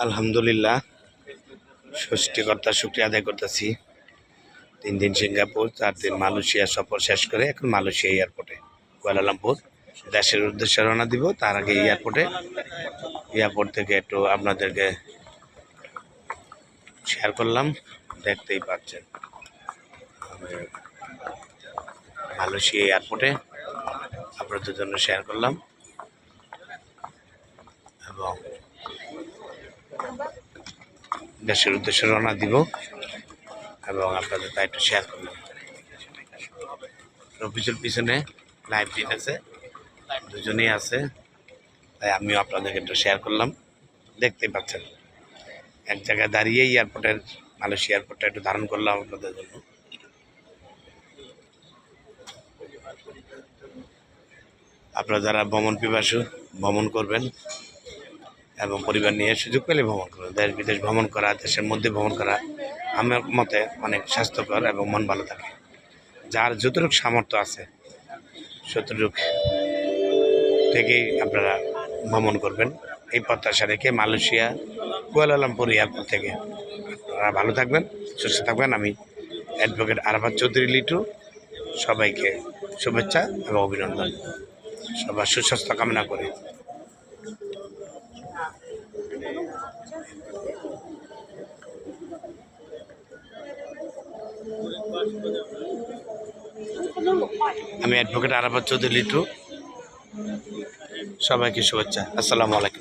আলহামদুলিল্লাহ, সৃষ্টিকর্তার শুকরিয়া আদায় করতেছি। 3 দিন সিঙ্গাপুর, 4 দিন মালয়েশিয়া সফর শেষ করে এখন মালয়েশিয়া এয়ারপোর্টে কুয়ালালামপুর দেশের উদ্দেশ্যে রওনা দিব। তার আগে এয়ারপোর্ট থেকে একটু আপনাদেরকে শেয়ার করলাম, দেখতেই পাচ্ছেন। মালয়েশিয়া এয়ারপোর্টে আপনাদের জন্য শেয়ার করলাম এবং দেশের উদ্দেশ্যে রওনা দিব এবং আপনাদের তাই একটু শেয়ার করলাম। অফিসের পিছনে লাইভ ফিট আছে, দুজনেই আছে, তাই আমিও আপনাদেরকে একটু শেয়ার করলাম। দেখতেই পাচ্ছেন এক জায়গায় দাঁড়িয়ে মালয়েশিয়া এয়ারপোর্টটা একটু ধারণ করলাম আপনাদের জন্য। আপনারা যারা ভ্রমণ পিপাসু, ভ্রমণ করবেন এবং পরিবার নিয়ে সুযোগ পেলে ভ্রমণ করবেন। দেশ বিদেশ ভ্রমণ করা, দেশের মধ্যে ভ্রমণ করা আমার মতে অনেক স্বাস্থ্যকর এবং মন ভালো থাকে। যার যতটুকু সামর্থ্য আছে ততটুকু থেকেই আপনারা ভ্রমণ করবেন, এই প্রত্যাশা রেখে মালয়েশিয়া কুয়ালালামপুর এয়ারপোর্ট থেকে আপনারা ভালো থাকবেন, সুস্থ থাকবেন। আমি অ্যাডভোকেট আরাফাত চৌধুরী লিটু সবাইকে শুভেচ্ছা এবং অভিনন্দন, সবার সুস্বাস্থ্য কামনা করি। আমি অ্যাডভোকেট আরাফাত চৌধুরী লিটু, সবাইকে শুভেচ্ছা। আসসালামু আলাইকুম।